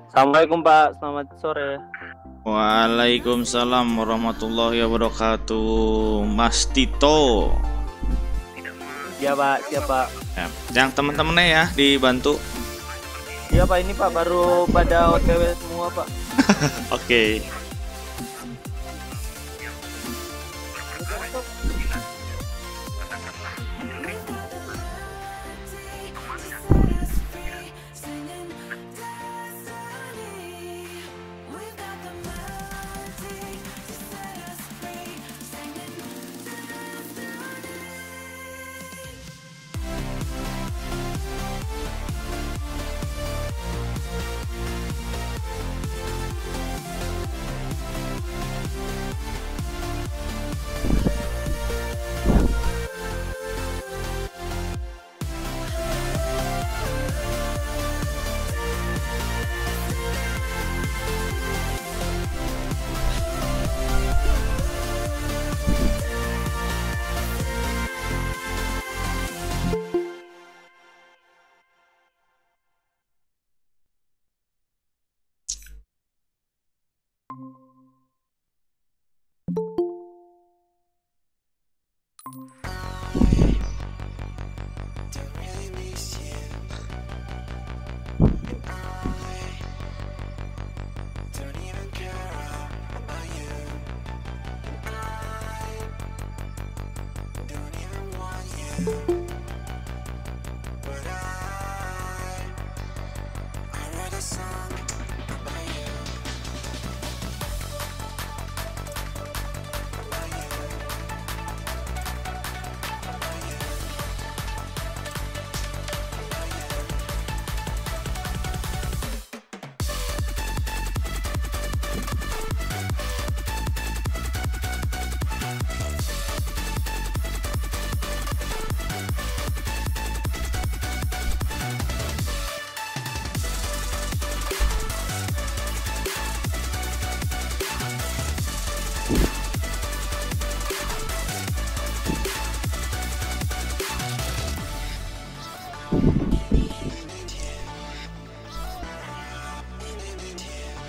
Assalamualaikum Pak, selamat sore. Waalaikumsalam warahmatullahi wabarakatuh. Mas Tito. Iya Pak, siapa? Ya, yang teman-temannya ya dibantu. Iya Pak, ini Pak baru pada OTW semua Pak. Oke.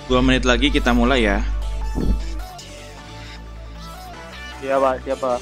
Dua menit lagi kita mulai ya. Iya Pak, siapa?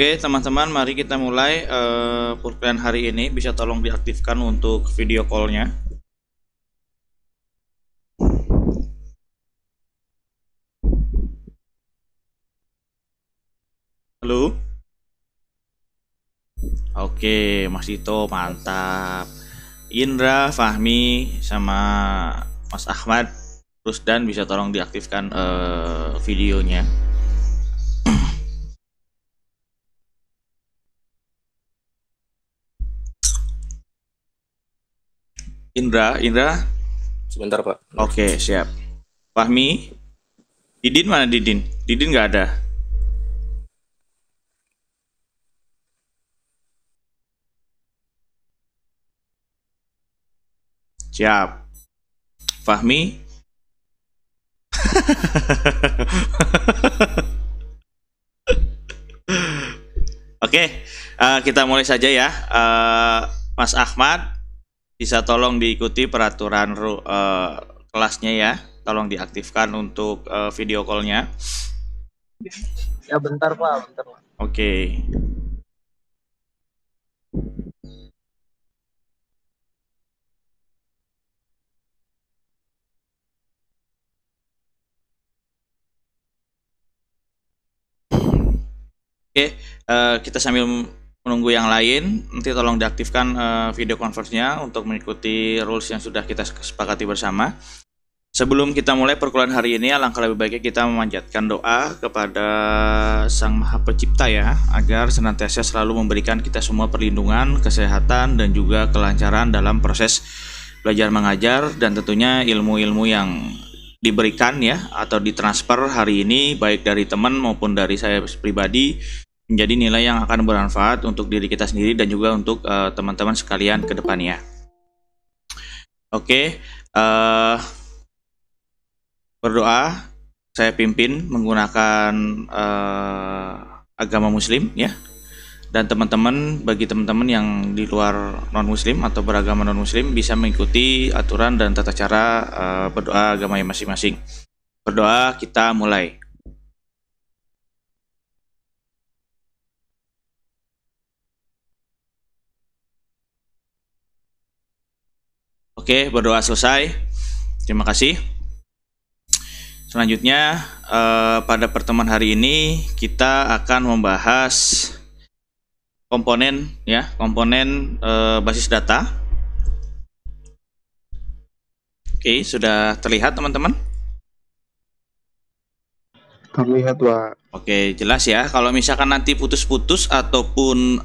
Oke, teman-teman, mari kita mulai perkuliahan hari ini. Bisa tolong diaktifkan untuk video call-nya. Halo? Oke, Mas Dito, mantap. Indra, Fahmi, sama Mas Ahmad, terus Dan bisa tolong diaktifkan videonya. Indra. Sebentar, Pak. Oke, siap. Fahmi, Didin mana Didin? Didin nggak ada. Siap. Fahmi. Oke, kita mulai saja ya. Mas Ahmad, bisa tolong diikuti peraturan kelasnya ya. Tolong diaktifkan untuk video call-nya. Ya bentar Pak, bentar Pak. Oke. Oke, kita sambil menunggu yang lain, nanti tolong diaktifkan video conference-nya untuk mengikuti rules yang sudah kita sepakati bersama. Sebelum kita mulai perkuliahan hari ini, alangkah lebih baiknya kita memanjatkan doa kepada Sang Maha Pencipta ya, agar senantiasa selalu memberikan kita semua perlindungan, kesehatan, dan juga kelancaran dalam proses belajar mengajar, dan tentunya ilmu-ilmu yang diberikan ya atau ditransfer hari ini baik dari teman maupun dari saya pribadi menjadi nilai yang akan bermanfaat untuk diri kita sendiri dan juga untuk teman-teman sekalian ke depannya. Oke, berdoa saya pimpin menggunakan agama Muslim ya. Dan teman-teman, bagi teman-teman yang di luar non-muslim atau beragama non-muslim bisa mengikuti aturan dan tata cara berdoa agamanya masing-masing. Berdoa, kita mulai. Oke, berdoa selesai. Terima kasih. Selanjutnya, pada pertemuan hari ini kita akan membahas komponen basis data. Oke, sudah terlihat teman-teman? Terlihat, Pak. Oke, jelas ya. Kalau misalkan nanti putus-putus ataupun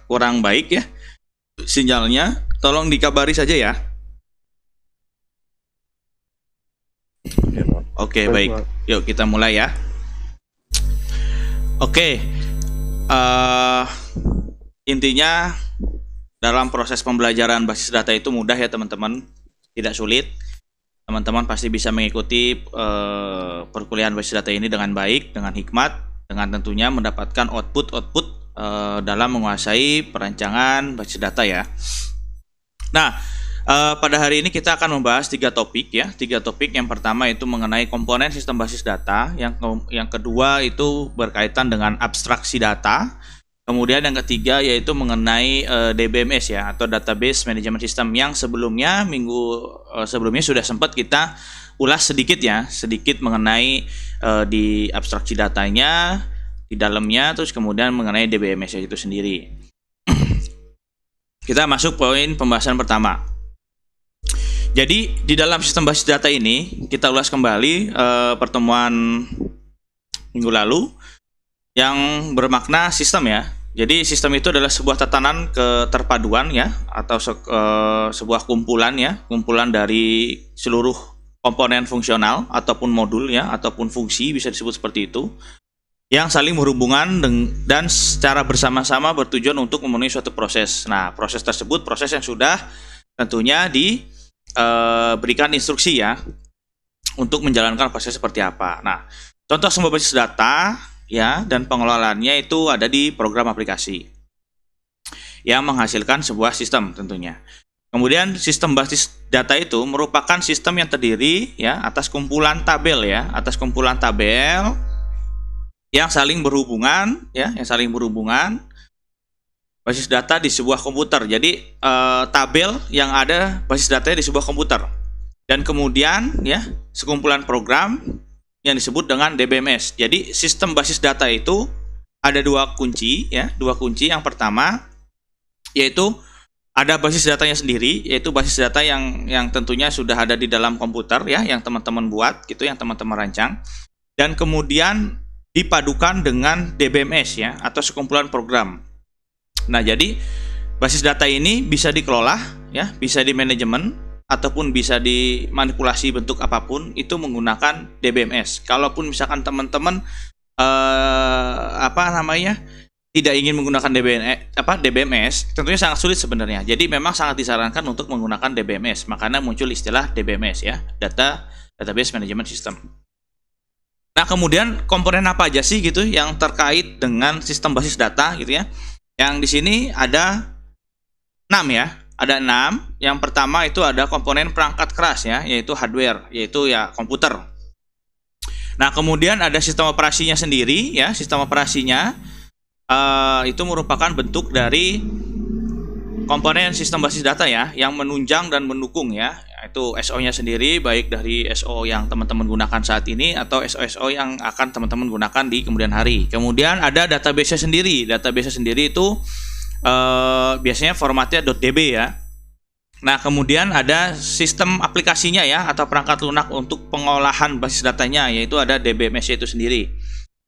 kurang baik ya sinyalnya, tolong dikabari saja ya. Oke, baik. Yuk kita mulai ya. Oke. Intinya dalam proses pembelajaran basis data itu mudah ya teman-teman, tidak sulit. Teman-teman pasti bisa mengikuti perkuliahan basis data ini dengan baik, dengan hikmat, dengan tentunya mendapatkan output dalam menguasai perancangan basis data ya. Nah, pada hari ini kita akan membahas 3 topik ya. 3 topik. Yang pertama itu mengenai komponen sistem basis data. Yang kedua itu berkaitan dengan abstraksi data. Kemudian yang ketiga yaitu mengenai DBMS ya, atau Database Management System, yang sebelumnya sebelumnya sudah sempat kita ulas sedikit mengenai di abstraksi datanya, di dalamnya, terus kemudian mengenai DBMS itu sendiri. Kita masuk poin pembahasan pertama. Jadi di dalam sistem basis data ini kita ulas kembali pertemuan minggu lalu yang bermakna sistem ya. Jadi sistem itu adalah sebuah tatanan keterpaduan ya, atau sebuah kumpulan dari seluruh komponen fungsional ataupun modul ya, ataupun fungsi, bisa disebut seperti itu, yang saling berhubungan dan secara bersama-sama bertujuan untuk memenuhi suatu proses. Nah, proses tersebut proses yang sudah tentunya berikan instruksi ya untuk menjalankan proses seperti apa. Nah, contoh sumber basis data ya dan pengelolaannya itu ada di program aplikasi yang menghasilkan sebuah sistem tentunya. Kemudian sistem basis data itu merupakan sistem yang terdiri ya atas kumpulan tabel yang saling berhubungan, ya, yang saling berhubungan, basis data di sebuah komputer. Jadi tabel yang ada basis datanya di sebuah komputer. Dan kemudian ya, sekumpulan program yang disebut dengan DBMS. Jadi sistem basis data itu ada dua kunci, ya, dua kunci. Yang pertama yaitu ada basis datanya sendiri, yaitu basis data yang tentunya sudah ada di dalam komputer, ya, yang teman-teman buat gitu, yang teman-teman rancang. Dan kemudian dipadukan dengan DBMS, ya, atau sekumpulan program. Nah, jadi basis data ini bisa dikelola, ya, bisa di manajemen ataupun bisa dimanipulasi bentuk apapun itu menggunakan DBMS. Kalaupun misalkan teman-teman tidak ingin menggunakan DBMS, tentunya sangat sulit sebenarnya. Jadi memang sangat disarankan untuk menggunakan DBMS. Makanya muncul istilah DBMS, ya, Database Management System. Nah, kemudian komponen apa aja sih gitu yang terkait dengan sistem basis data gitu ya? Yang di sini ada 6, ya. Ada 6. Yang pertama itu ada komponen perangkat keras, ya, yaitu hardware, yaitu ya komputer. Nah, kemudian ada sistem operasinya sendiri, ya. Sistem operasinya itu merupakan bentuk dari komponen sistem basis data, ya, yang menunjang dan mendukung, ya. Itu SO-nya sendiri, baik dari SO yang teman-teman gunakan saat ini atau SO yang akan teman-teman gunakan di kemudian hari. Kemudian ada database-nya sendiri. Database-nya sendiri itu biasanya formatnya .db, ya. Nah, kemudian ada sistem aplikasinya, ya, atau perangkat lunak untuk pengolahan basis datanya, yaitu ada DBMS itu sendiri.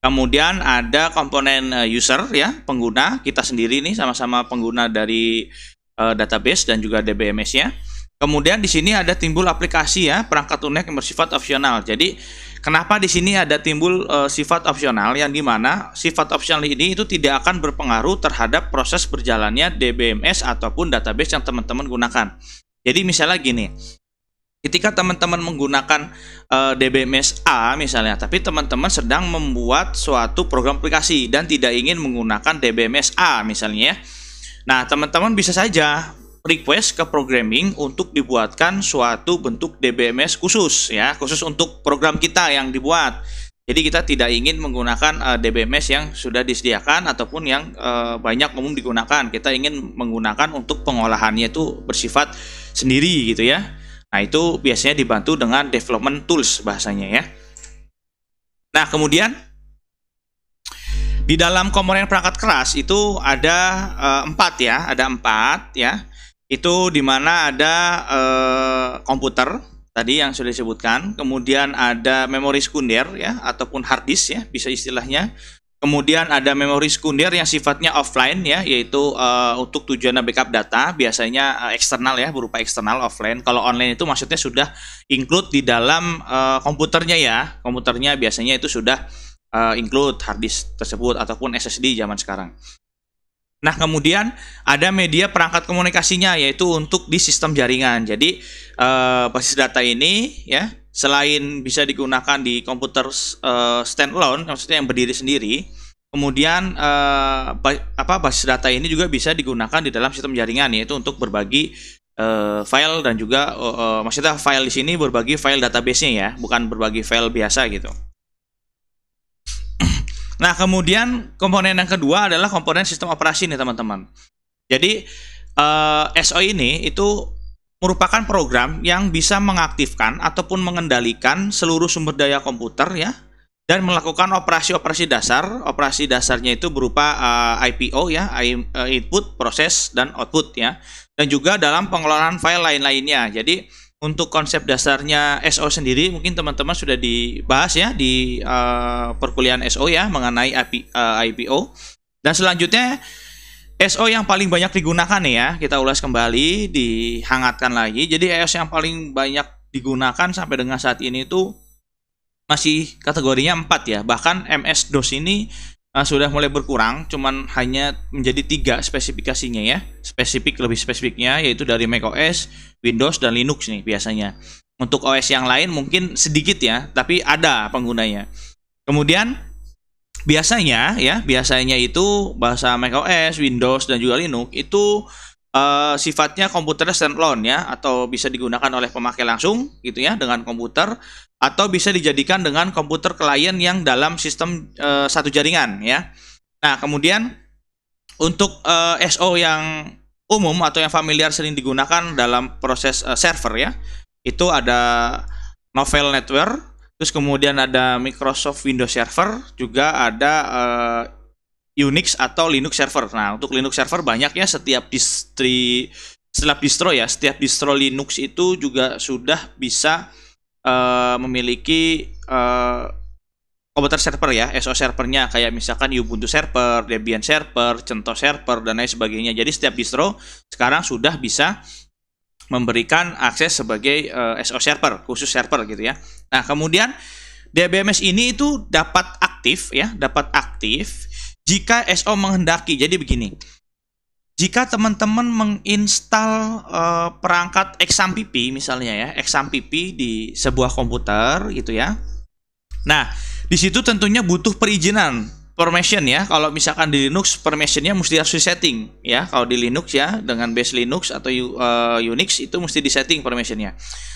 Kemudian ada komponen user, ya, pengguna, kita sendiri nih sama-sama pengguna dari database dan juga DBMS-nya. Kemudian di sini ada timbul aplikasi, ya, perangkat lunak yang bersifat opsional. Jadi kenapa di sini ada timbul sifat opsional, yang dimana sifat opsional ini itu tidak akan berpengaruh terhadap proses berjalannya DBMS ataupun database yang teman-teman gunakan. Jadi misalnya gini, ketika teman-teman menggunakan DBMS A misalnya, tapi teman-teman sedang membuat suatu program aplikasi dan tidak ingin menggunakan DBMS A misalnya, ya. Nah, teman-teman bisa saja request ke programming untuk dibuatkan suatu bentuk DBMS khusus, ya, khusus untuk program kita yang dibuat. Jadi kita tidak ingin menggunakan DBMS yang sudah disediakan ataupun yang banyak umum digunakan. Kita ingin menggunakan untuk pengolahannya itu bersifat sendiri gitu, ya. Nah, itu biasanya dibantu dengan development tools bahasanya, ya. Nah, kemudian di dalam komponen perangkat keras itu ada 4, ya, ada 4, ya. Itu dimana ada komputer tadi yang sudah disebutkan, kemudian ada memori sekunder, ya, ataupun hard disk, ya, bisa istilahnya. Kemudian ada memori sekunder yang sifatnya offline, ya, yaitu untuk tujuan backup data, biasanya eksternal, ya, berupa eksternal offline. Kalau online itu maksudnya sudah include di dalam komputernya, ya. Komputernya biasanya itu sudah include hard disk tersebut ataupun SSD zaman sekarang. Nah, kemudian ada media perangkat komunikasinya, yaitu untuk di sistem jaringan. Jadi basis data ini, ya, selain bisa digunakan di komputer standalone, maksudnya yang berdiri sendiri, kemudian basis data ini juga bisa digunakan di dalam sistem jaringan, yaitu untuk berbagi file dan juga maksudnya file di sini berbagi file database-nya, ya, bukan berbagi file biasa gitu. Nah, kemudian komponen yang kedua adalah komponen sistem operasi nih, teman-teman. Jadi SO ini itu merupakan program yang bisa mengaktifkan ataupun mengendalikan seluruh sumber daya komputer, ya, dan melakukan operasi-operasi dasar. Operasi dasarnya itu berupa IPO, ya, input, proses, dan output, ya, dan juga dalam pengelolaan file lain-lainnya. Jadi untuk konsep dasarnya SO sendiri mungkin teman-teman sudah dibahas, ya, di perkuliahan SO, ya, mengenai IPO. Dan selanjutnya SO yang paling banyak digunakan, ya, kita ulas kembali, dihangatkan lagi. Jadi SO yang paling banyak digunakan sampai dengan saat ini itu masih kategorinya 4, ya. Bahkan MS-DOS ini sudah mulai berkurang, cuman hanya menjadi 3 spesifikasinya, ya. Lebih spesifiknya yaitu dari macOS, Windows, dan Linux nih biasanya. Untuk OS yang lain mungkin sedikit, ya, tapi ada penggunanya. Kemudian biasanya itu bahasa macOS, Windows, dan juga Linux itu sifatnya komputer standalone ya, atau bisa digunakan oleh pemakai langsung gitu ya dengan komputer, atau bisa dijadikan dengan komputer klien yang dalam sistem satu jaringan ya. Nah, kemudian untuk SO yang umum atau yang familiar sering digunakan dalam proses server ya, itu ada Novell Network, terus kemudian ada Microsoft Windows Server, juga ada Unix atau Linux server. Nah, untuk Linux server banyak ya, setiap distro ya, setiap distro Linux itu juga sudah bisa memiliki komputer server ya, SO servernya, kayak misalkan Ubuntu server, Debian server, CentOS server, dan lain sebagainya. Jadi setiap distro sekarang sudah bisa memberikan akses sebagai SO server, khusus server gitu ya. Nah, kemudian DBMS ini itu dapat aktif ya, dapat aktif jika SO menghendaki. Jadi begini, jika teman-teman menginstal perangkat XAMPP misalnya ya, XAMPP di sebuah komputer gitu ya. Nah, di situ tentunya butuh perizinan, permission ya. Kalau misalkan di Linux, permissionnya mesti harus disetting ya. Kalau di Linux ya, dengan base Linux atau Unix itu mesti disetting permissionnya.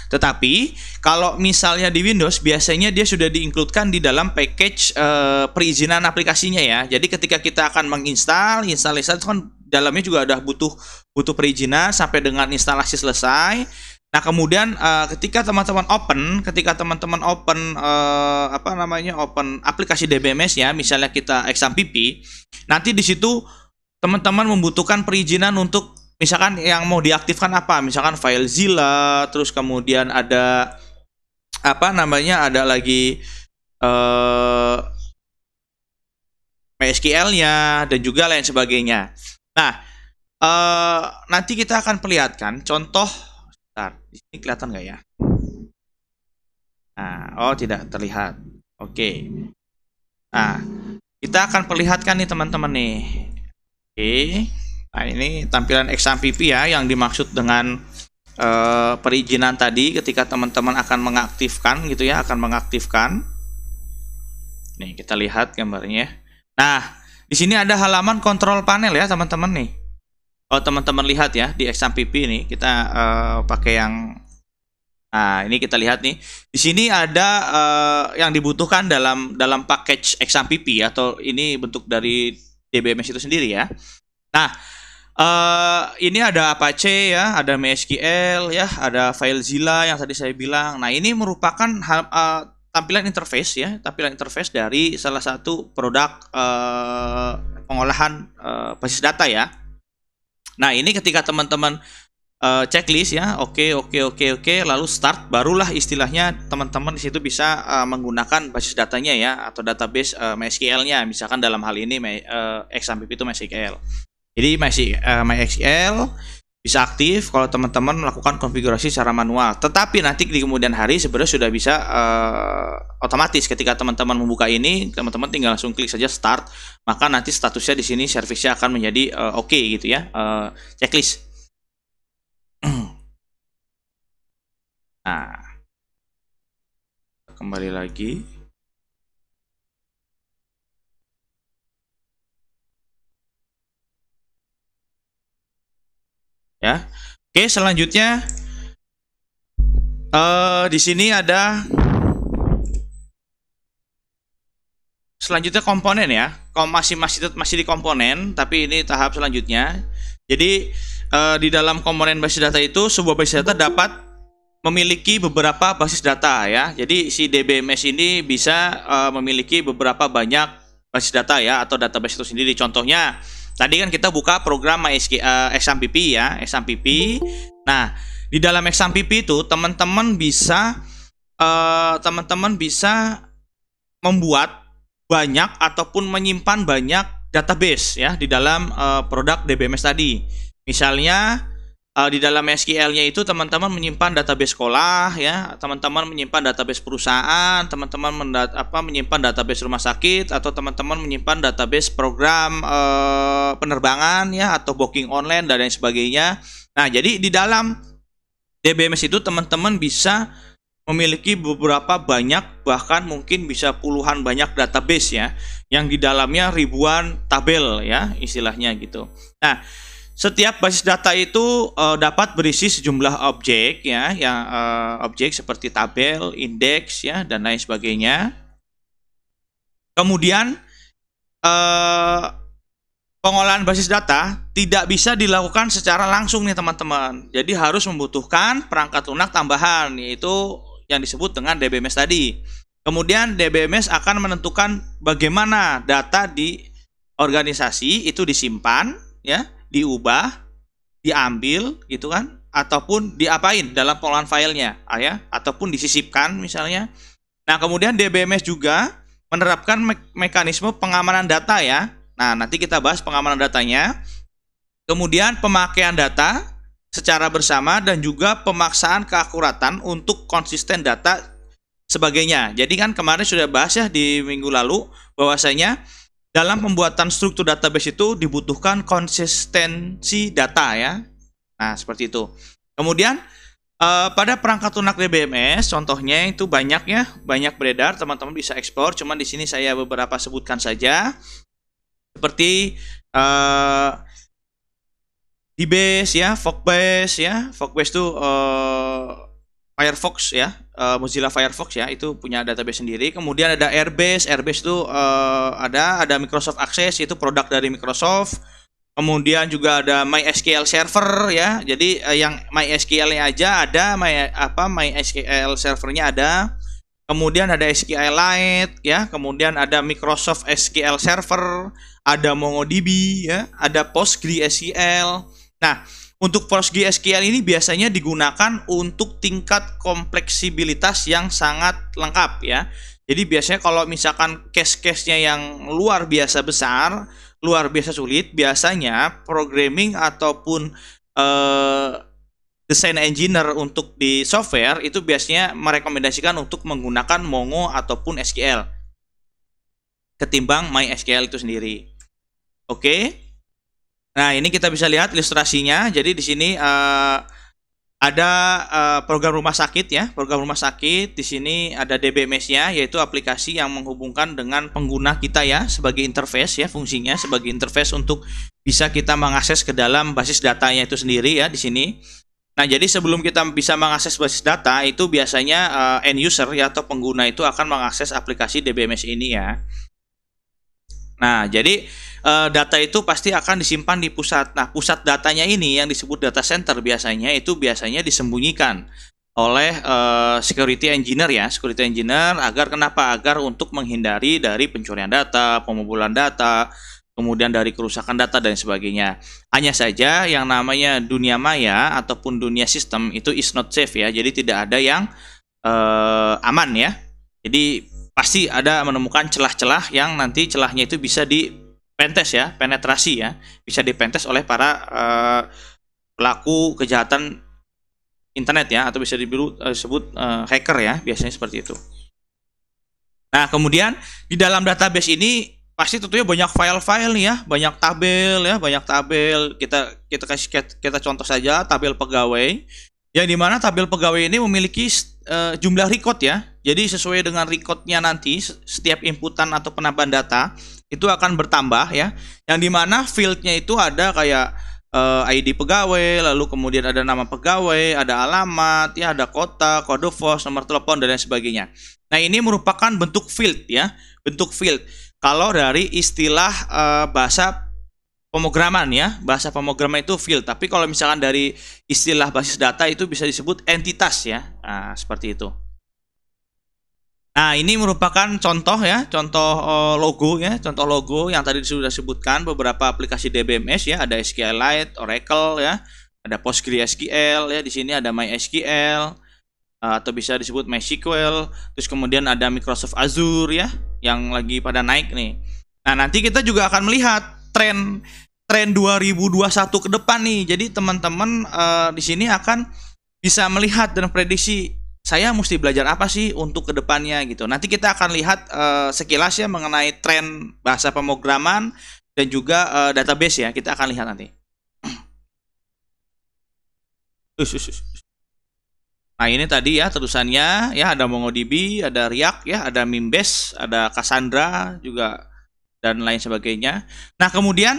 Tetapi kalau misalnya di Windows, biasanya dia sudah diincludekan di dalam package perizinan aplikasinya ya. Jadi ketika kita akan menginstal, installasi itu kan dalamnya juga ada butuh perizinan sampai dengan instalasi selesai. Nah, kemudian ketika teman-teman open open aplikasi DBMS ya, misalnya kita XAMPP, nanti di situ teman-teman membutuhkan perizinan untuk misalkan yang mau diaktifkan apa, misalkan FileZilla, terus kemudian ada ada lagi MySQL-nya dan juga lain sebagainya. Nah, nanti kita akan perlihatkan contoh. Di sini kelihatan nggak ya? Nah, oh tidak terlihat. Oke. Nah, kita akan perlihatkan nih teman-teman nih. Oke. Nah, ini tampilan XAMPP ya, yang dimaksud dengan perizinan tadi ketika teman-teman akan mengaktifkan gitu ya, akan mengaktifkan. Nih, kita lihat gambarnya. Nah, di sini ada halaman kontrol panel ya, teman-teman nih. Kalau teman-teman lihat ya, di XAMPP ini kita pakai yang, nah ini kita lihat nih, di sini ada yang dibutuhkan dalam package XAMPP atau ini bentuk dari DBMS itu sendiri ya. Nah, ini ada Apache ya, ada MySQL ya, ada FileZilla yang tadi saya bilang. Nah, ini merupakan tampilan interface ya, tampilan interface dari salah satu produk pengolahan basis data ya. Nah, ini ketika teman-teman checklist ya, oke, lalu start, barulah istilahnya teman-teman di situ bisa menggunakan basis datanya ya, atau database MySQL-nya, misalkan dalam hal ini XAMPP itu MySQL. Jadi MySQL bisa aktif kalau teman-teman melakukan konfigurasi secara manual. Tetapi nanti di kemudian hari sebenarnya sudah bisa otomatis ketika teman-teman membuka ini, teman-teman tinggal langsung klik saja start, maka nanti statusnya di sini servisnya akan menjadi oke gitu ya, checklist. Nah, kembali lagi. Ya, oke, selanjutnya di sini ada selanjutnya komponen ya, masih di komponen, tapi ini tahap selanjutnya. Jadi di dalam komponen basis data itu, sebuah basis data dapat memiliki beberapa basis data ya. Jadi si DBMS ini bisa memiliki beberapa banyak basis data ya, atau database itu sendiri. Contohnya tadi kan kita buka program XAMPP ya, XAMPP. Nah, di dalam XAMPP itu teman-teman bisa membuat banyak ataupun menyimpan banyak database ya di dalam produk DBMS tadi. Misalnya di dalam SQL-nya itu teman-teman menyimpan database sekolah ya, teman-teman menyimpan database perusahaan, teman-teman menyimpan database rumah sakit, atau teman-teman menyimpan database program penerbangan ya, atau booking online dan lain sebagainya. Nah, jadi di dalam DBMS itu teman-teman bisa memiliki beberapa banyak, bahkan mungkin bisa puluhan banyak database ya, yang di dalamnya ribuan tabel ya, istilahnya gitu. Nah, setiap basis data itu dapat berisi sejumlah objek ya, yang objek seperti tabel, indeks ya, dan lain sebagainya. Kemudian pengolahan basis data tidak bisa dilakukan secara langsung nih teman-teman. Jadi harus membutuhkan perangkat lunak tambahan, yaitu yang disebut dengan DBMS tadi. Kemudian DBMS akan menentukan bagaimana data di organisasi itu disimpan ya, diubah, diambil gitu kan, ataupun diapain dalam pengolahan filenya ya, ataupun disisipkan misalnya. Nah, kemudian DBMS juga menerapkan mekanisme pengamanan data ya. Nah, nanti kita bahas pengamanan datanya. Kemudian pemakaian data secara bersama dan juga pemaksaan keakuratan untuk konsisten data sebagainya. Jadi kan kemarin sudah bahas ya di minggu lalu bahwasanya dalam pembuatan struktur database itu dibutuhkan konsistensi data ya. Nah, seperti itu. Kemudian pada perangkat lunak DBMS contohnya itu banyak ya, banyak beredar, teman-teman bisa eksplor, cuman di sini saya beberapa sebutkan saja. Seperti DBase ya, Fogbase ya. Fogbase itu Firefox ya, Mozilla Firefox ya, itu punya database sendiri. Kemudian ada Airbase, Airbase itu ada Microsoft Access, itu produk dari Microsoft. Kemudian juga ada MySQL Server ya. Jadi yang MySQL-nya aja ada, MySQL servernya ada. Kemudian ada SQLite ya, kemudian ada Microsoft SQL Server, ada MongoDB ya, ada PostgreSQL. Nah, untuk PostgreSQL ini biasanya digunakan untuk tingkat kompleksibilitas yang sangat lengkap ya. Jadi biasanya kalau misalkan case-case-nya yang luar biasa besar, luar biasa sulit, biasanya programming ataupun desain engineer untuk di software itu biasanya merekomendasikan untuk menggunakan Mongo ataupun SQL ketimbang MySQL itu sendiri. Oke. Nah, ini kita bisa lihat ilustrasinya. Jadi di sini ada program rumah sakit ya, program rumah sakit. Di sini ada DBMS-nya, yaitu aplikasi yang menghubungkan dengan pengguna kita ya, sebagai interface ya, fungsinya sebagai interface untuk bisa kita mengakses ke dalam basis datanya itu sendiri ya di sini. Nah, jadi sebelum kita bisa mengakses basis data itu biasanya end user ya atau pengguna itu akan mengakses aplikasi DBMS ini ya. Nah, jadi data itu pasti akan disimpan di pusat. Nah, pusat datanya ini yang disebut data center biasanya disembunyikan oleh security engineer ya, security engineer agar kenapa? Agar untuk menghindari dari pencurian data, pembobolan data, kemudian dari kerusakan data dan sebagainya. Hanya saja yang namanya dunia maya ataupun dunia sistem itu is not safe ya. Jadi tidak ada yang aman ya. Jadi pasti ada menemukan celah-celah yang nanti celahnya itu bisa di-pentest ya, penetrasi ya. Bisa di-pentest oleh para pelaku kejahatan internet ya, atau bisa disebut hacker ya, biasanya seperti itu. Nah, kemudian di dalam database ini pasti tentunya banyak file-file nih ya, banyak tabel ya, banyak tabel. Kita contoh saja tabel pegawai. Yang dimana tabel pegawai ini memiliki jumlah record ya. Jadi sesuai dengan recordnya nanti setiap inputan atau penambahan data itu akan bertambah ya. Yang dimana fieldnya itu ada kayak ID pegawai, lalu kemudian ada nama pegawai, ada alamat ya, ada kota, kode pos, nomor telepon dan lain sebagainya. Nah, ini merupakan bentuk field ya, bentuk field. Kalau dari istilah bahasa pemrograman ya, bahasa pemrograman itu field. Tapi kalau misalkan dari istilah basis data itu bisa disebut entitas ya. Nah, seperti itu. Nah, ini merupakan contoh ya, contoh logo ya, contoh logo yang tadi sudah disebutkan beberapa aplikasi DBMS ya, ada SQLite, Oracle ya, ada PostgreSQL ya, di sini ada MySQL atau bisa disebut MySQL. Terus kemudian ada Microsoft Azure ya, yang lagi pada naik nih. Nah, nanti kita juga akan melihat tren 2021 ke depan nih. Jadi teman-teman di sini akan bisa melihat dan prediksi saya mesti belajar apa sih untuk kedepannya gitu. Nanti kita akan lihat sekilas ya mengenai tren bahasa pemrograman dan juga database ya. Kita akan lihat nanti. Nah, ini tadi ya terusannya ya, ada MongoDB, ada React ya, ada Mimbase, ada Cassandra juga dan lain sebagainya. Nah, kemudian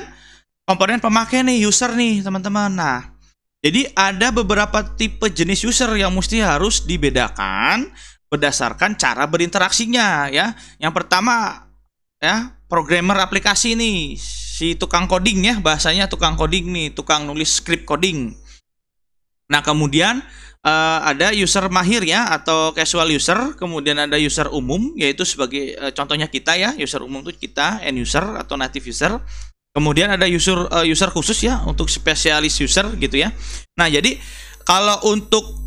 komponen pemakai nih, user nih teman-teman. Nah, jadi ada beberapa tipe jenis user yang mesti harus dibedakan berdasarkan cara berinteraksinya ya. Yang pertama ya, programmer aplikasi nih, si tukang coding ya, bahasanya tukang coding nih, tukang nulis script coding. Nah, kemudian ada user mahir ya atau casual user, kemudian ada user umum yaitu sebagai contohnya kita ya, user umum itu kita, end user atau native user. Kemudian ada user khusus ya untuk spesialis user gitu ya. Nah, jadi kalau untuk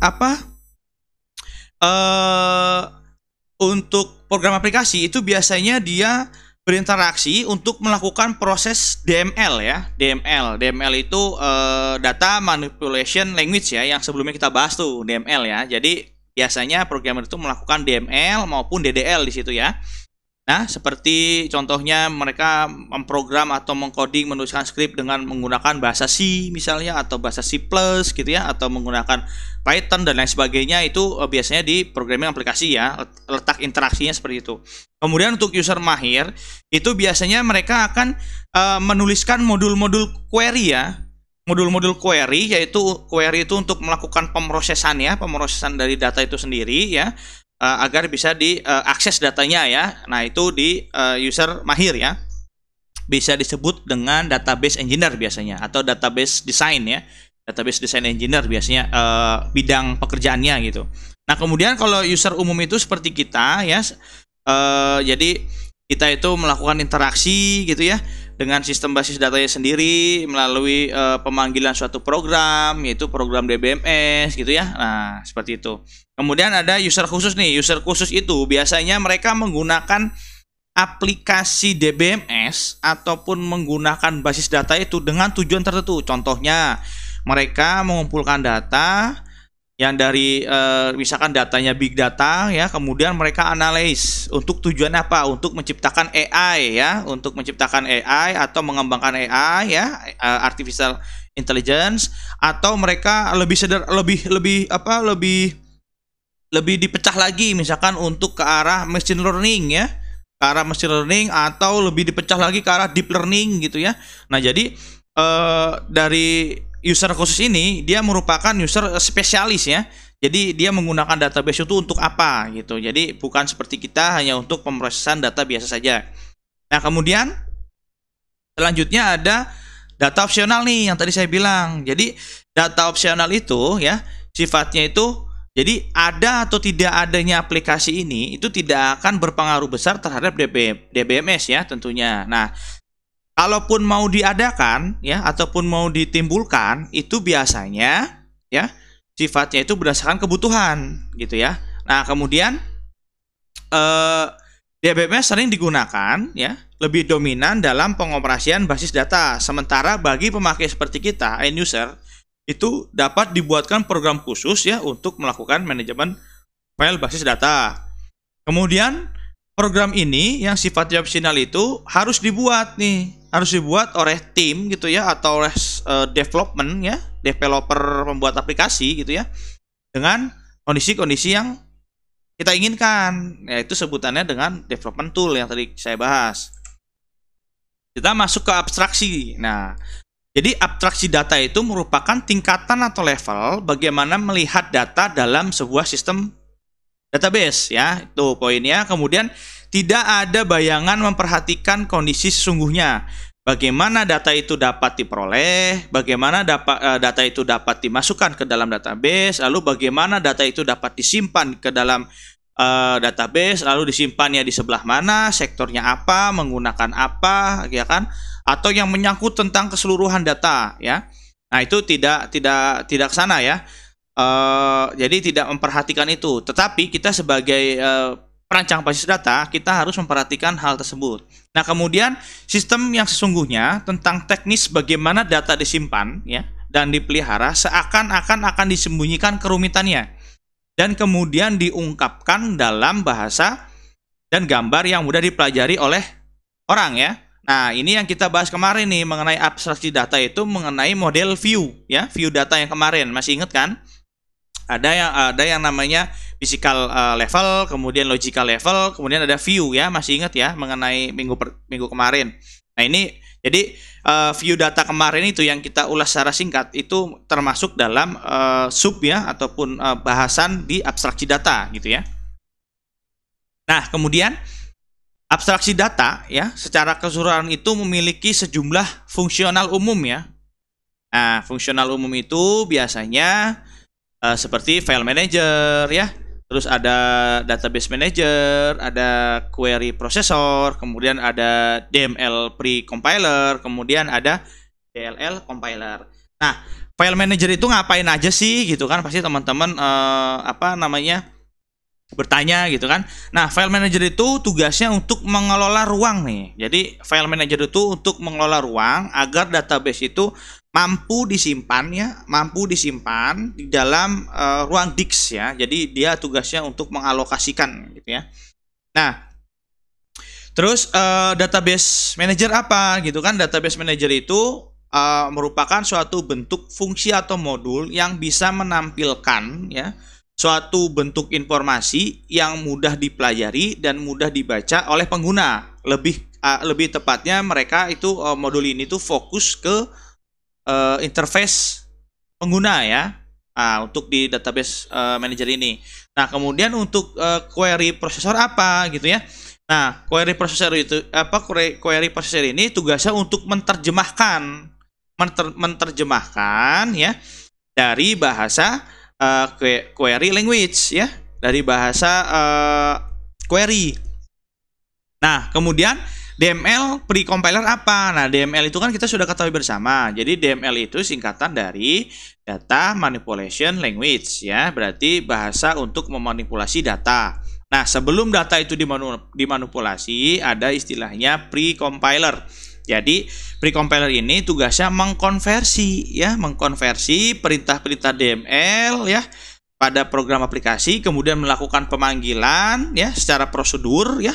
untuk program aplikasi itu biasanya dia berinteraksi untuk melakukan proses DML ya. DML itu data manipulation language ya, yang sebelumnya kita bahas tuh DML ya. Jadi biasanya programmer itu melakukan DML maupun DDL di situ ya. Nah, seperti contohnya mereka memprogram atau mengcoding, menuliskan skrip dengan menggunakan bahasa C misalnya, atau bahasa C+ gitu ya, atau menggunakan Python dan lain sebagainya. Itu biasanya di programming aplikasi ya, letak interaksinya seperti itu. Kemudian untuk user mahir itu biasanya mereka akan menuliskan modul-modul query ya. Modul-modul query, yaitu query itu untuk melakukan pemrosesan ya, pemrosesan dari data itu sendiri ya, agar bisa diakses datanya ya. Nah, itu di user mahir ya. Bisa disebut dengan database engineer biasanya, atau database design ya. Database design engineer biasanya bidang pekerjaannya gitu. Nah, kemudian kalau user umum itu seperti kita ya. Jadi kita itu melakukan interaksi gitu ya dengan sistem basis datanya sendiri melalui pemanggilan suatu program, yaitu program DBMS gitu ya. Nah, seperti itu. Kemudian ada user khusus nih. User khusus itu biasanya mereka menggunakan aplikasi DBMS ataupun menggunakan basis data itu dengan tujuan tertentu. Contohnya, mereka mengumpulkan data yang dari misalkan datanya big data ya, kemudian mereka analis untuk tujuan apa? Untuk menciptakan AI ya, untuk menciptakan AI atau mengembangkan AI ya, artificial intelligence, atau mereka lebih dipecah lagi misalkan untuk ke arah machine learning ya, ke arah machine learning, atau lebih dipecah lagi ke arah deep learning gitu ya. Nah, jadi dari user khusus ini dia merupakan user spesialis ya. Jadi dia menggunakan database itu untuk apa gitu. Jadi bukan seperti kita hanya untuk pemrosesan data biasa saja. Nah, kemudian selanjutnya ada data opsional nih yang tadi saya bilang. Jadi data opsional itu ya sifatnya itu, jadi ada atau tidak adanya aplikasi ini itu tidak akan berpengaruh besar terhadap DBMS ya tentunya. Nah, kalaupun mau diadakan ya ataupun mau ditimbulkan itu biasanya ya sifatnya itu berdasarkan kebutuhan gitu ya. Nah, kemudian DBMS sering digunakan ya lebih dominan dalam pengoperasian basis data. Sementara bagi pemakai seperti kita, end user, itu dapat dibuatkan program khusus ya untuk melakukan manajemen file basis data. Kemudian program ini yang sifatnya opsional itu harus dibuat oleh tim gitu ya, atau oleh development ya, developer pembuat aplikasi gitu ya, dengan kondisi-kondisi yang kita inginkan, yaitu sebutannya dengan development tool yang tadi saya bahas. Kita masuk ke abstraksi. Nah, jadi abstraksi data itu merupakan tingkatan atau level bagaimana melihat data dalam sebuah sistem database ya. Itu poinnya. Kemudian tidak ada bayangan memperhatikan kondisi sesungguhnya. Bagaimana data itu dapat diperoleh, bagaimana data itu dapat dimasukkan ke dalam database, lalu bagaimana data itu dapat disimpan ke dalam database, lalu disimpannya di sebelah mana, sektornya apa, menggunakan apa, ya kan? Atau yang menyangkut tentang keseluruhan data ya. Nah, itu tidak ke sana ya. Jadi tidak memperhatikan itu. Tetapi kita sebagai perancang basis data, kita harus memperhatikan hal tersebut. Nah, kemudian sistem yang sesungguhnya tentang teknis bagaimana data disimpan ya dan dipelihara seakan-akan akan disembunyikan kerumitannya dan kemudian diungkapkan dalam bahasa dan gambar yang mudah dipelajari oleh orang ya. Nah, ini yang kita bahas kemarin nih mengenai abstraksi data, itu mengenai model view ya, view data yang kemarin. Masih ingat kan? Ada yang namanya physical level, kemudian logical level, kemudian ada view ya, masih ingat ya mengenai minggu kemarin. Nah, ini Jadi view data kemarin itu yang kita ulas secara singkat itu termasuk dalam sub ya ataupun bahasan di abstraksi data gitu ya. Nah, kemudian abstraksi data ya secara keseluruhan itu memiliki sejumlah fungsional umum ya. Nah, fungsional umum itu biasanya seperti file manager ya. Terus ada database manager, ada query processor, kemudian ada DML pre-compiler, kemudian ada DLL compiler. Nah, file manager itu ngapain aja sih gitu kan? Pasti teman-teman bertanya gitu kan. Nah, file manager itu tugasnya untuk mengelola ruang nih. Jadi, file manager itu untuk mengelola ruang agar database itu mampu disimpan di dalam ruang disk ya. Jadi dia tugasnya untuk mengalokasikan gitu ya. Nah, terus database manager apa gitu kan? Database manager itu merupakan suatu bentuk fungsi atau modul yang bisa menampilkan ya suatu bentuk informasi yang mudah dipelajari dan mudah dibaca oleh pengguna. Lebih tepatnya mereka itu modul ini tuh fokus ke interface pengguna ya. Untuk di database manager ini. Nah, kemudian untuk query processor apa gitu ya. Nah, query processor ini tugasnya untuk menerjemahkan ya dari bahasa query language ya, dari bahasa query. Nah, kemudian DML pre-compiler apa? Nah, DML itu kan kita sudah ketahui bersama. Jadi DML itu singkatan dari Data Manipulation Language ya, berarti bahasa untuk memanipulasi data. Nah, sebelum data itu dimanipulasi ada istilahnya pre-compiler. Jadi pre-compiler ini tugasnya mengkonversi perintah-perintah DML ya pada program aplikasi, kemudian melakukan pemanggilan ya secara prosedur ya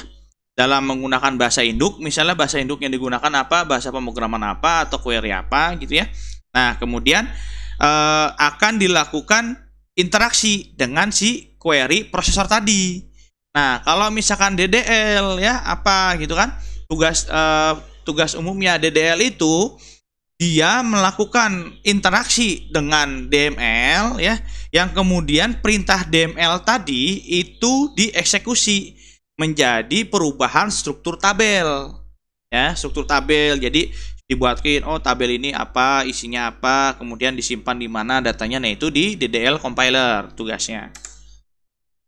dalam menggunakan bahasa induk. Misalnya bahasa induk yang digunakan apa, bahasa pemrograman apa atau query apa gitu ya. Nah, kemudian akan dilakukan interaksi dengan si query processor tadi. Nah, kalau misalkan DDL ya apa gitu kan, tugas umumnya DDL itu dia melakukan interaksi dengan DML ya, yang kemudian perintah DML tadi itu dieksekusi menjadi perubahan struktur tabel ya, struktur tabel. Jadi dibuatkan tabel ini apa, isinya apa, kemudian disimpan di mana datanya. Nah, itu di DDL compiler tugasnya.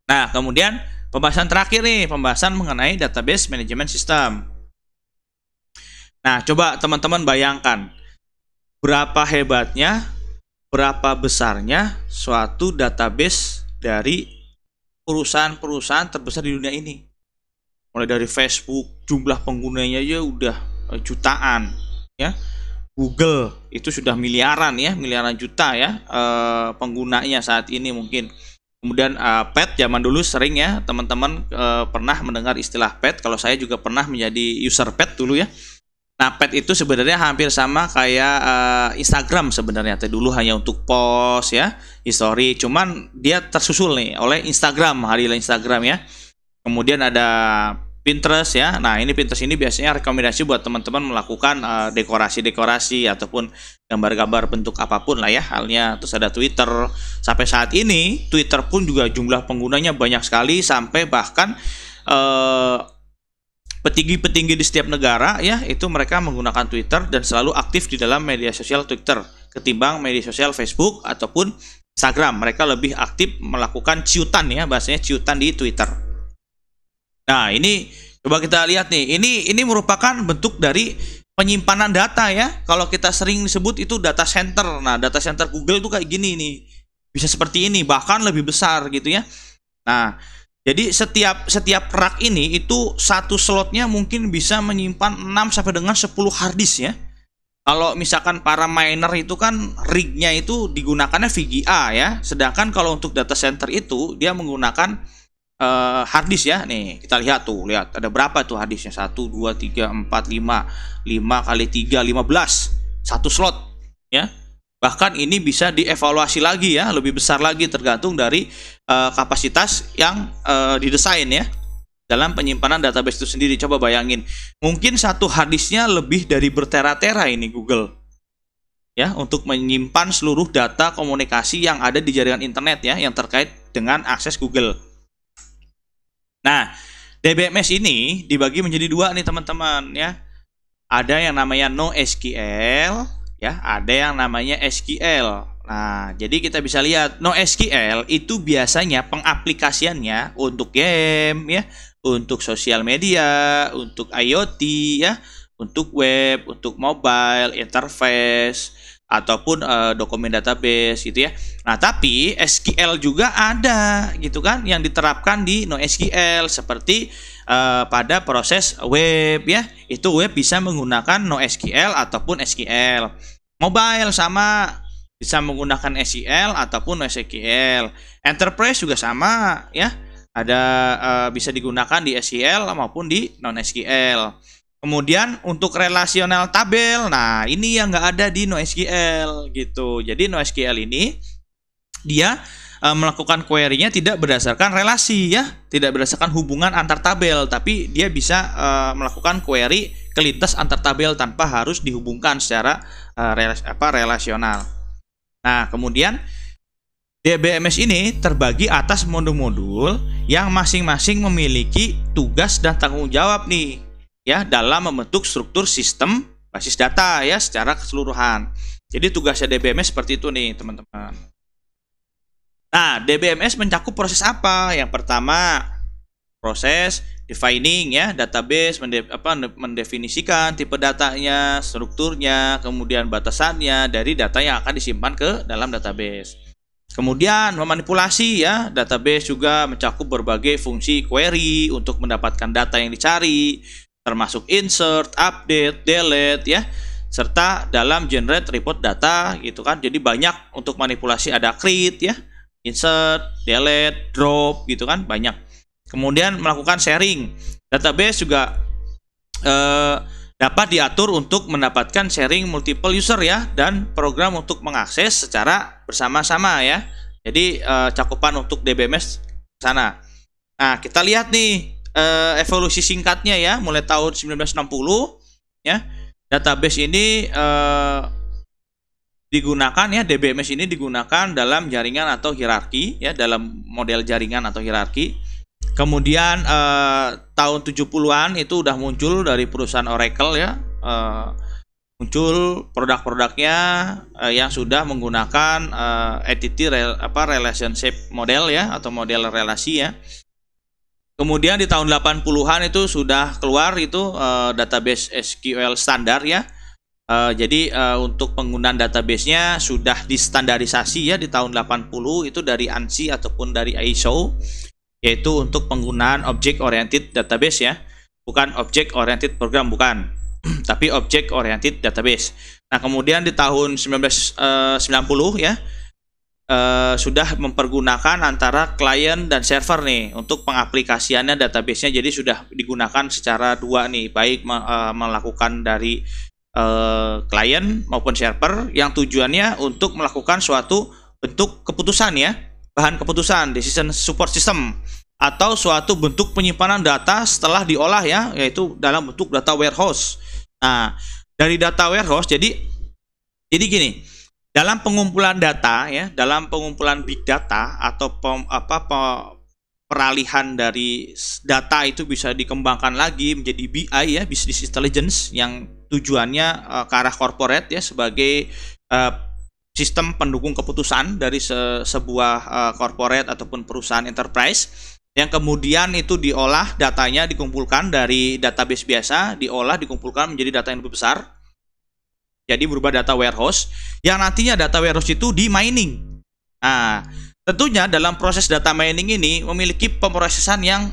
Nah, kemudian pembahasan terakhir nih, pembahasan mengenai database management system. Nah, coba teman-teman bayangkan berapa hebatnya, berapa besarnya suatu database dari perusahaan-perusahaan terbesar di dunia ini. Mulai dari Facebook, jumlah penggunanya aja udah jutaan ya. Google itu sudah miliaran juta ya penggunanya saat ini mungkin. Kemudian pet zaman dulu sering ya teman-teman pernah mendengar istilah pet. Kalau saya juga pernah menjadi user pet dulu ya. Nah, pet itu sebenarnya hampir sama kayak Instagram sebenarnya. Dulu hanya untuk post ya, history. Cuman dia tersusul nih oleh Instagram, Instagram ya. Kemudian ada Pinterest ya. Nah, ini Pinterest ini biasanya rekomendasi buat teman-teman melakukan dekorasi-dekorasi ataupun gambar-gambar bentuk apapun lah ya halnya. Terus ada Twitter. Sampai saat ini Twitter pun juga jumlah penggunanya banyak sekali, sampai bahkan petinggi-petinggi di setiap negara ya itu mereka menggunakan Twitter dan selalu aktif di dalam media sosial Twitter ketimbang media sosial Facebook ataupun Instagram. Mereka lebih aktif melakukan ciutan ya, bahasanya ciutan di Twitter. Nah, ini coba kita lihat nih. Ini merupakan bentuk dari penyimpanan data ya. Kalau kita sering disebut itu data center. Nah, data center Google tuh kayak gini nih. Bisa seperti ini, bahkan lebih besar gitu ya. Nah, jadi setiap rak ini itu satu slotnya mungkin bisa menyimpan 6 sampai dengan 10 harddisk ya. Kalau misalkan para miner itu kan rignya itu digunakannya VGA ya. Sedangkan kalau untuk data center itu dia menggunakan harddisk ya. Nih, kita lihat ada berapa tuh harddisknya? 1 2 3 4 5 kali 3 15. Satu slot ya. Bahkan ini bisa dievaluasi lagi ya, lebih besar lagi tergantung dari kapasitas yang didesain ya. dalam penyimpanan database itu sendiri. Coba bayangin, mungkin satu harddisknya lebih dari bertera-tera ini Google, ya, untuk menyimpan seluruh data komunikasi yang ada di jaringan internet ya, yang terkait dengan akses Google. Nah, DBMS ini dibagi menjadi dua nih teman-teman ya. Ada yang namanya NoSQL ya, ada yang namanya SQL. Nah, jadi kita bisa lihat NoSQL itu biasanya pengaplikasiannya untuk game ya, untuk sosial media, untuk IoT ya, untuk web, untuk mobile, interface, ataupun dokumen database gitu ya. Nah, tapi SQL juga ada gitu kan yang diterapkan di NoSQL seperti pada proses web ya. Itu web bisa menggunakan NoSQL ataupun SQL. Mobile sama, bisa menggunakan SQL ataupun NoSQL. Enterprise juga sama ya. Ada bisa digunakan di SQL maupun di non-SQL. Kemudian untuk relasional tabel, nah ini yang nggak ada di NoSQL gitu. Jadi NoSQL ini dia melakukan query-nya tidak berdasarkan relasi ya, tidak berdasarkan hubungan antar tabel, tapi dia bisa melakukan query kelintas antar tabel tanpa harus dihubungkan secara relasional. Nah, kemudian DBMS ini terbagi atas modul-modul yang masing-masing memiliki tugas dan tanggung jawab nih ya dalam membentuk struktur sistem basis data ya secara keseluruhan. Jadi tugasnya DBMS seperti itu nih teman-teman. Nah, DBMS mencakup proses apa? Yang pertama, proses defining ya, database, mendefinisikan tipe datanya, strukturnya, kemudian batasannya dari data yang akan disimpan ke dalam database. Kemudian memanipulasi ya, database juga mencakup berbagai fungsi query untuk mendapatkan data yang dicari, termasuk insert, update, delete ya, serta dalam generate report data gitu kan. Jadi banyak untuk manipulasi, ada create ya, insert, delete, drop gitu kan, banyak. Kemudian melakukan sharing. Database juga dapat diatur untuk mendapatkan sharing multiple user ya, dan program untuk mengakses secara bersama-sama ya. Jadi cakupan untuk DBMS sana. Nah, kita lihat nih evolusi singkatnya ya, mulai tahun 1960 ya. Database ini digunakan ya, DBMS ini digunakan dalam jaringan atau hierarki ya, dalam model jaringan atau hierarki. Kemudian tahun 70-an itu udah muncul dari perusahaan Oracle ya, muncul produk-produknya yang sudah menggunakan entity relationship model ya, atau model relasi ya. Kemudian di tahun 80-an itu sudah keluar itu database SQL standar ya. Jadi untuk penggunaan database-nya sudah distandarisasi ya di tahun 80 itu dari ANSI ataupun dari ISO, yaitu untuk penggunaan object oriented database ya, bukan object oriented program, bukan, tapi object oriented database. Nah, kemudian di tahun 1990 ya sudah mempergunakan antara client dan server nih untuk pengaplikasiannya database-nya. Jadi sudah digunakan secara dua nih, baik melakukan dari klien maupun server yang tujuannya untuk melakukan suatu bentuk keputusan ya, bahan keputusan, decision support system, atau suatu bentuk penyimpanan data setelah diolah ya, yaitu dalam bentuk data warehouse. Nah, dari data warehouse jadi gini, dalam pengumpulan data ya, dalam pengumpulan big data atau peralihan dari data itu bisa dikembangkan lagi menjadi BI ya, business intelligence, yang tujuannya ke arah corporate ya, sebagai sistem pendukung keputusan dari sebuah corporate ataupun perusahaan enterprise, yang kemudian itu diolah, datanya dikumpulkan dari database biasa, diolah, dikumpulkan menjadi data yang lebih besar, jadi berubah data warehouse, yang nantinya data warehouse itu di mining. Nah, tentunya dalam proses data mining ini memiliki pemrosesan yang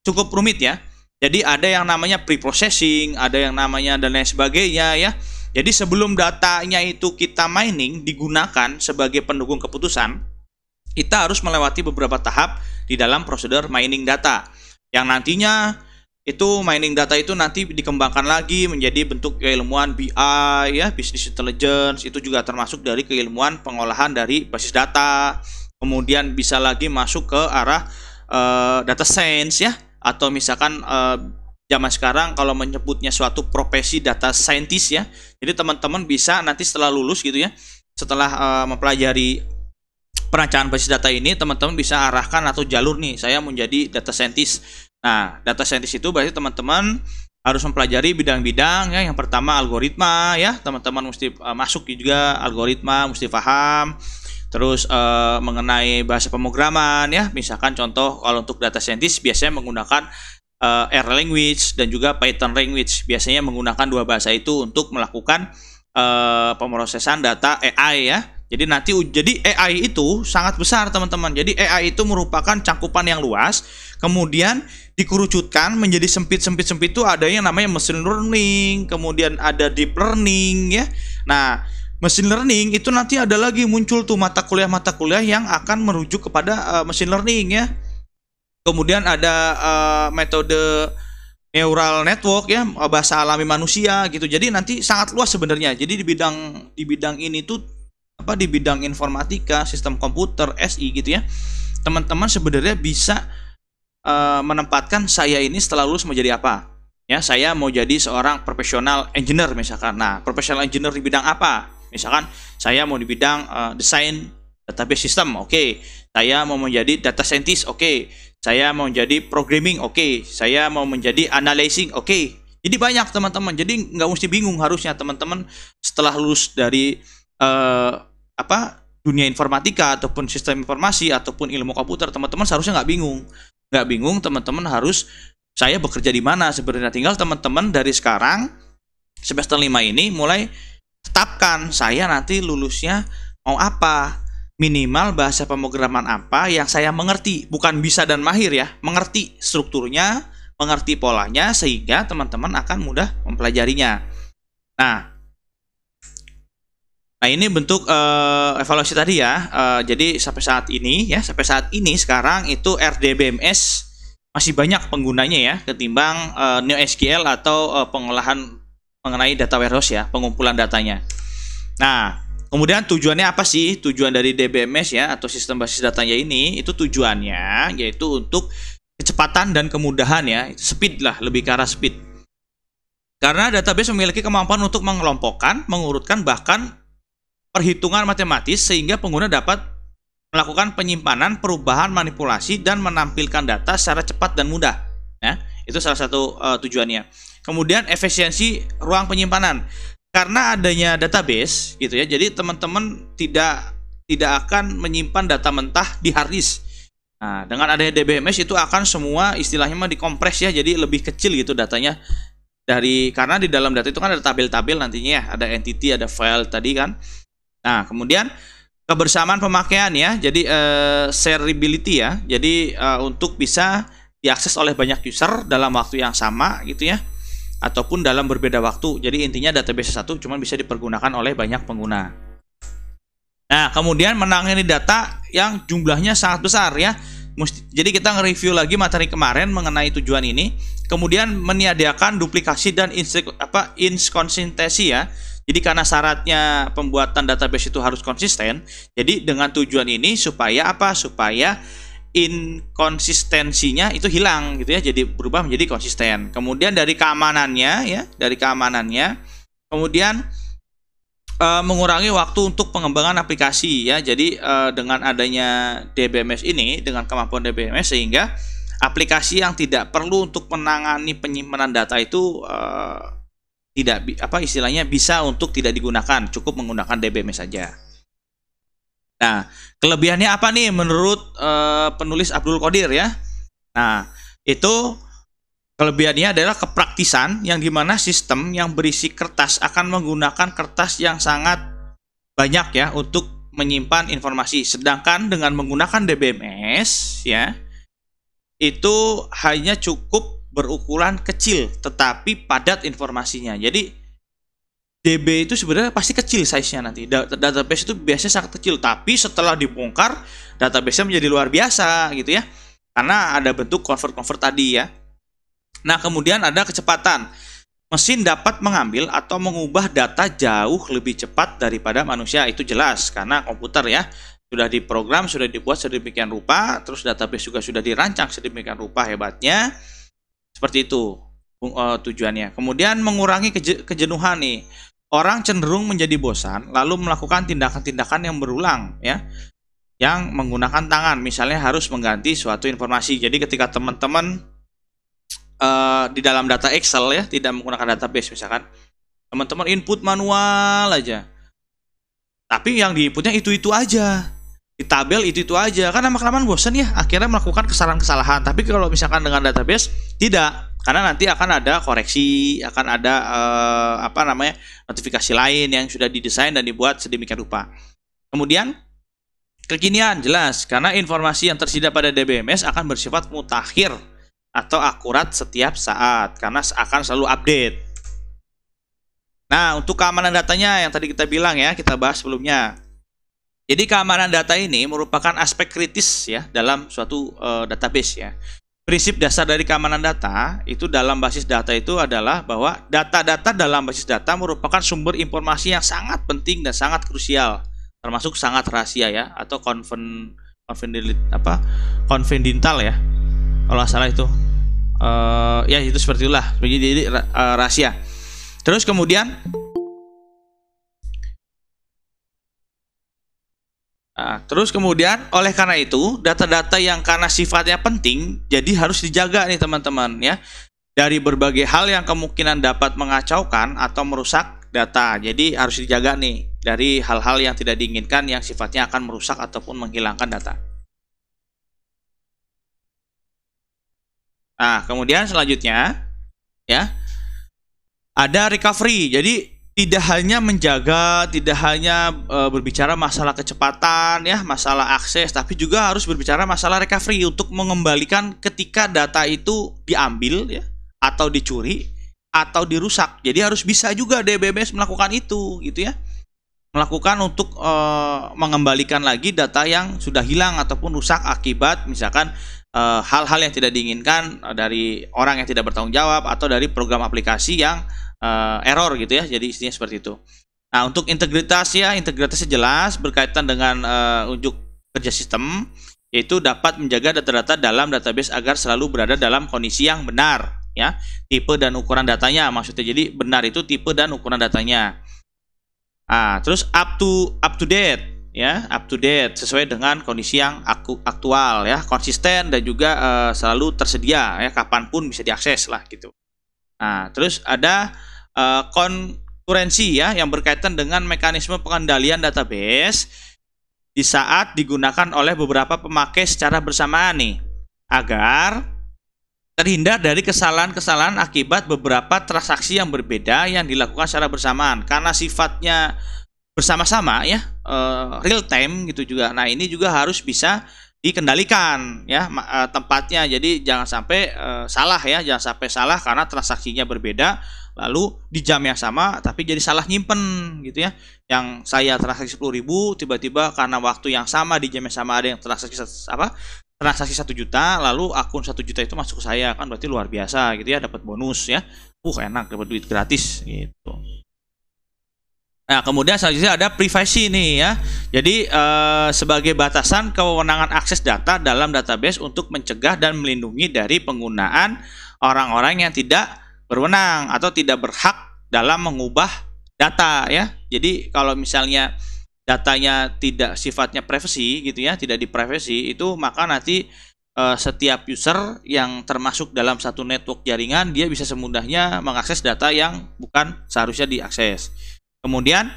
cukup rumit ya. Jadi ada yang namanya pre-processing, ada yang namanya dan lain sebagainya ya. Jadi sebelum datanya itu kita mining digunakan sebagai pendukung keputusan, kita harus melewati beberapa tahap di dalam prosedur mining data, yang nantinya itu mining data itu nanti dikembangkan lagi menjadi bentuk keilmuan BI ya, business intelligence. Itu juga termasuk dari keilmuan pengolahan dari basis data. Kemudian bisa lagi masuk ke arah data science ya, atau misalkan zaman sekarang kalau menyebutnya suatu profesi data scientist ya. Jadi teman-teman bisa nanti setelah lulus gitu ya, setelah mempelajari perancangan basis data ini, teman-teman bisa arahkan atau jalur nih, saya mau jadi data scientist. Nah, data scientist itu berarti teman-teman harus mempelajari bidang-bidang ya. Yang pertama algoritma ya, teman-teman mesti masuk juga algoritma, mesti paham. Terus mengenai bahasa pemrograman ya, misalkan contoh kalau untuk data scientist biasanya menggunakan R language dan juga Python language. Biasanya menggunakan dua bahasa itu untuk melakukan pemrosesan data AI ya. Jadi AI itu sangat besar teman-teman. Jadi AI itu merupakan cakupan yang luas, kemudian dikerucutkan menjadi sempit itu ada yang namanya machine learning, kemudian ada deep learning ya. Nah, machine learning itu nanti ada lagi muncul tuh mata kuliah yang akan merujuk kepada machine learning ya. Kemudian ada metode neural network ya, bahasa alami manusia gitu. Jadi nanti sangat luas sebenarnya. Jadi di bidang ini tuh di bidang informatika, sistem komputer, SI gitu ya. Teman-teman sebenarnya bisa menempatkan saya ini setelah lulus mau jadi apa? Ya, saya mau jadi seorang profesional engineer misalkan. Nah, profesional engineer di bidang apa? Misalkan saya mau di bidang desain database system, oke. Saya mau menjadi data scientist, oke. Saya mau menjadi programming, oke. Saya mau menjadi analyzing, oke. Jadi banyak teman-teman. Jadi nggak mesti bingung harusnya teman-teman setelah lulus dari dunia informatika ataupun sistem informasi ataupun ilmu komputer, teman-teman seharusnya nggak bingung teman-teman harus saya bekerja di mana sebenarnya. Tinggal teman-teman dari sekarang semester 5 ini mulai tetapkan saya nanti lulusnya mau apa, minimal bahasa pemrograman apa yang saya mengerti, bukan bisa dan mahir ya, mengerti strukturnya, mengerti polanya sehingga teman-teman akan mudah mempelajarinya. Nah, ini bentuk evaluasi tadi ya. Jadi sampai saat ini sekarang itu RDBMS masih banyak penggunanya ya ketimbang NoSQL atau pengolahan mengenai data warehouse ya, pengumpulan datanya. Nah, kemudian tujuannya apa sih? Tujuan dari DBMS ya atau sistem basis datanya ini itu tujuannya yaitu untuk kecepatan dan kemudahan ya, speed lah, lebih ke arah speed. Karena database memiliki kemampuan untuk mengelompokkan, mengurutkan bahkan perhitungan matematis sehingga pengguna dapat melakukan penyimpanan, perubahan, manipulasi dan menampilkan data secara cepat dan mudah. Ya, itu salah satu tujuannya. Kemudian efisiensi ruang penyimpanan. Karena adanya database gitu ya. Jadi teman-teman tidak akan menyimpan data mentah di hard disk. Nah, dengan adanya DBMS itu akan semua istilahnya dikompres ya. Jadi lebih kecil gitu datanya karena di dalam data itu kan ada tabel-tabel nantinya ya, ada entity, ada file tadi kan. Nah, kemudian kebersamaan pemakaian ya, jadi shareability ya, jadi untuk bisa diakses oleh banyak user dalam waktu yang sama gitu ya, ataupun dalam berbeda waktu. Jadi intinya database satu cuma bisa dipergunakan oleh banyak pengguna. Nah, kemudian menangani data yang jumlahnya sangat besar ya. Jadi kita nge-review lagi materi kemarin mengenai tujuan ini. Kemudian meniadakan duplikasi dan inkonsistensi ya. Jadi karena syaratnya pembuatan database itu harus konsisten. Jadi dengan tujuan ini supaya apa? Supaya inkonsistensinya itu hilang gitu ya. Jadi berubah menjadi konsisten. Kemudian dari keamanannya ya, kemudian mengurangi waktu untuk pengembangan aplikasi ya. Jadi dengan adanya DBMS ini, dengan kemampuan DBMS sehingga aplikasi yang tidak perlu untuk menangani penyimpanan data itu istilahnya bisa untuk tidak digunakan, cukup menggunakan DBMS saja. Nah, kelebihannya apa nih menurut penulis Abdul Qadir ya? Nah, itu kelebihannya adalah kepraktisan yang dimana sistem yang berisi kertas akan menggunakan kertas yang sangat banyak ya untuk menyimpan informasi. Sedangkan dengan menggunakan DBMS ya, itu hanya cukup berukuran kecil tetapi padat informasinya. Jadi DB itu sebenarnya pasti kecil size-nya nanti. Database itu biasanya sangat kecil, tapi setelah dibongkar database-nya menjadi luar biasa gitu ya. Karena ada bentuk convert tadi ya. Nah, kemudian ada kecepatan. Mesin dapat mengambil atau mengubah data jauh lebih cepat daripada manusia, itu jelas karena komputer ya. sudah diprogram, sudah dibuat sedemikian rupa, terus database juga sudah dirancang sedemikian rupa hebatnya. Seperti itu tujuannya. Kemudian mengurangi kejenuhan nih. Orang cenderung menjadi bosan lalu melakukan tindakan-tindakan yang berulang ya. Yang menggunakan tangan, misalnya harus mengganti suatu informasi. Jadi ketika teman-teman di dalam data Excel ya, tidak menggunakan database misalkan, teman-teman input manual aja. Tapi yang diinputnya itu-itu aja. Di tabel itu aja, kan lama-kelamaan bosan ya, akhirnya melakukan kesalahan-kesalahan. Tapi kalau misalkan dengan database tidak, karena nanti akan ada koreksi, akan ada notifikasi lain yang sudah didesain dan dibuat sedemikian rupa. Kemudian kekinian jelas, karena informasi yang tersedia pada DBMS akan bersifat mutakhir atau akurat setiap saat, karena akan selalu update. Nah, untuk keamanan datanya yang tadi kita bilang ya, kita bahas sebelumnya. Jadi keamanan data ini merupakan aspek kritis ya dalam suatu database ya. Prinsip dasar dari keamanan data itu dalam basis data itu adalah bahwa data-data dalam basis data merupakan sumber informasi yang sangat penting dan sangat krusial, termasuk sangat rahasia ya, atau confidential ya. Kalau nggak salah itu ya itu seperti itulah. Jadi rahasia. Terus kemudian oleh karena itu, data-data yang karena sifatnya penting, jadi harus dijaga nih teman-teman ya, dari berbagai hal yang kemungkinan dapat mengacaukan atau merusak data. Jadi harus dijaga nih dari hal-hal yang tidak diinginkan yang sifatnya akan merusak ataupun menghilangkan data. Nah, kemudian selanjutnya ya, ada recovery. Jadi tidak hanya menjaga, tidak hanya berbicara masalah kecepatan ya, masalah akses, tapi juga harus berbicara masalah recovery untuk mengembalikan ketika data itu diambil ya, atau dicuri atau dirusak. Jadi harus bisa juga DBMS melakukan itu gitu ya. Melakukan untuk mengembalikan lagi data yang sudah hilang ataupun rusak akibat misalkan hal-hal yang tidak diinginkan dari orang yang tidak bertanggung jawab atau dari program aplikasi yang error gitu ya. Jadi istinya seperti itu. Nah, untuk integritasnya jelas berkaitan dengan unjuk kerja sistem, yaitu dapat menjaga data-data dalam database agar selalu berada dalam kondisi yang benar ya. Tipe dan ukuran datanya maksudnya. Jadi benar itu tipe dan ukuran datanya. Terus up to date ya, up to date sesuai dengan kondisi yang aktual ya, konsisten dan juga selalu tersedia ya, kapanpun bisa diakses lah gitu. Nah, terus ada konkurensi ya yang berkaitan dengan mekanisme pengendalian database di saat digunakan oleh beberapa pemakai secara bersamaan nih, agar terhindar dari kesalahan-kesalahan akibat beberapa transaksi yang berbeda yang dilakukan secara bersamaan karena sifatnya bersama-sama ya, real time gitu juga. Nah, ini juga harus bisa dikendalikan ya tempatnya. Jadi jangan sampai salah ya, jangan sampai salah karena transaksinya berbeda lalu di jam yang sama tapi jadi salah nyimpen gitu ya. Yang saya transaksi 10.000 tiba-tiba karena waktu yang sama di jam yang sama ada yang transaksi 1 juta, lalu akun 1 juta itu masuk ke saya, kan berarti luar biasa gitu ya, dapat bonus ya. Enak, dapat duit gratis gitu. Nah, kemudian selanjutnya ada privacy nih ya. Jadi sebagai batasan kewenangan akses data dalam database untuk mencegah dan melindungi dari penggunaan orang-orang yang tidak berwenang atau tidak berhak dalam mengubah data ya. Jadi kalau misalnya datanya tidak sifatnya privacy gitu ya, tidak di privacy itu, maka nanti setiap user yang termasuk dalam satu network jaringan dia bisa semudahnya mengakses data yang bukan seharusnya diakses. Kemudian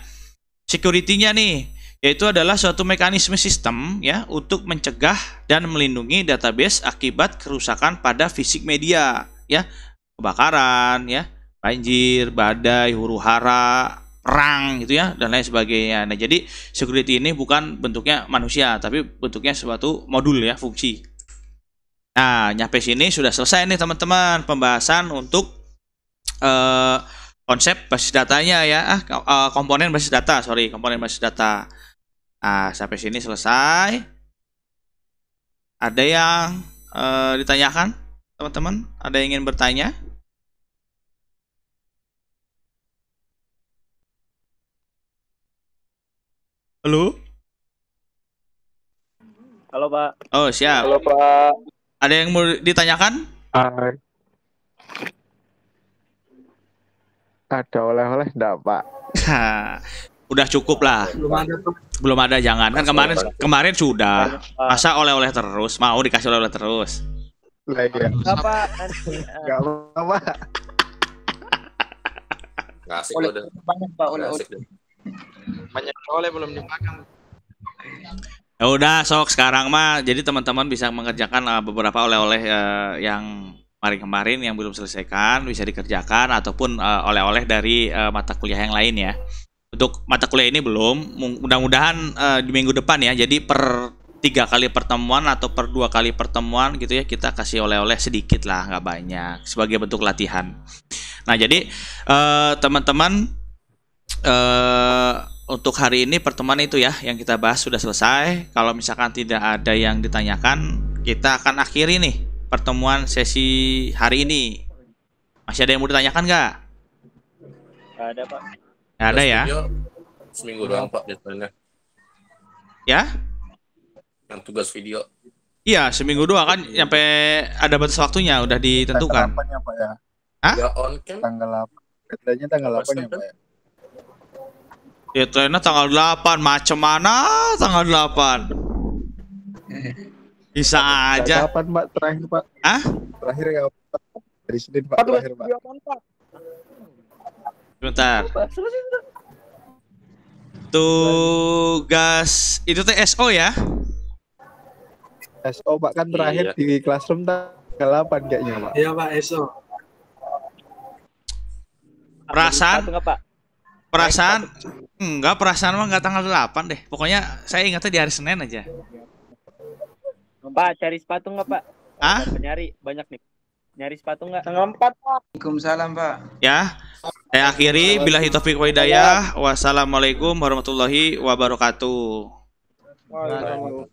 security-nya nih, yaitu adalah suatu mekanisme sistem ya untuk mencegah dan melindungi database akibat kerusakan pada fisik media ya, kebakaran ya, banjir, badai, huru-hara, perang gitu ya, dan lain sebagainya. Nah, jadi security ini bukan bentuknya manusia tapi bentuknya suatu modul ya, fungsi. Nah, nyampe sini sudah selesai nih teman-teman pembahasan untuk konsep basis datanya ya, komponen basis data, komponen basis data. Nah, sampai sini selesai. Ada yang ditanyakan teman-teman? Ada yang ingin bertanya? Halo? Halo Pak. Oh, siap. Halo Pak. Ada yang mau ditanyakan? Ada oleh-oleh enggak Pak? Hah, udah cukup lah. Belum ada tuh. Belum ada, jangan. Kan kemarin sudah. Masa oleh-oleh terus? Mau dikasih oleh-oleh terus? Lah ya. Apa? Enggak apa-apa. Nggak asik Oleh udah. banyak Pak, Nggak oleh asik deh. Banyak oleh belum dimakan. Ya udah, sok sekarang mah. Jadi teman-teman bisa mengerjakan beberapa oleh-oleh yang kemarin yang belum selesaikan bisa dikerjakan ataupun oleh-oleh dari mata kuliah yang lain ya. Untuk mata kuliah ini belum, mudah-mudahan di minggu depan ya. Jadi per 3 kali pertemuan atau per 2 kali pertemuan gitu ya, kita kasih oleh-oleh sedikit lah, nggak banyak, sebagai bentuk latihan. Nah jadi teman-teman, untuk hari ini pertemuan itu ya yang kita bahas sudah selesai. Kalau misalkan tidak ada yang ditanyakan, kita akan akhiri nih pertemuan sesi hari ini. Masih ada yang mau ditanyakan nggak? Nggak ada Pak. Nggak ada ya? Video seminggu doang Pak deadline-nya. Ya? Yang tugas video. Iya, seminggu doang kan, sampai ada batas waktunya udah ditentukan. Tanggal 8 ya Pak ya? Hah? Ya on cam. Tanggal 8. Deadline-nya tanggal 8 ya Pak ya? Deadline-nya tanggal 8, macam mana tanggal 8? Bisa aja. Kapan Pak terakhir Pak? Hah? Terakhir kapan Pak? Dari Senin Pak terakhir Pak. Bentar. Tugas itu TSO ya? SO Pak kan terakhir Iya. di classroom tanggal 8 kayaknya Pak. Iya Pak, ESO. Perasaan? Satu nggak Pak? Perasaan? Enggak, perasaan mah enggak tanggal 8 deh. Pokoknya saya ingatnya di hari Senin aja. Pak, cari sepatu nggak Pak? Ah? Nyari banyak nih. Nyari sepatu nggak? Tanggal 4 Pak. Waalaikumsalam Pak. Ya. Saya akhiri, billahi taufiq wa hidayah. Wassalamualaikum warahmatullahi wabarakatuh. Waalaikumsalam.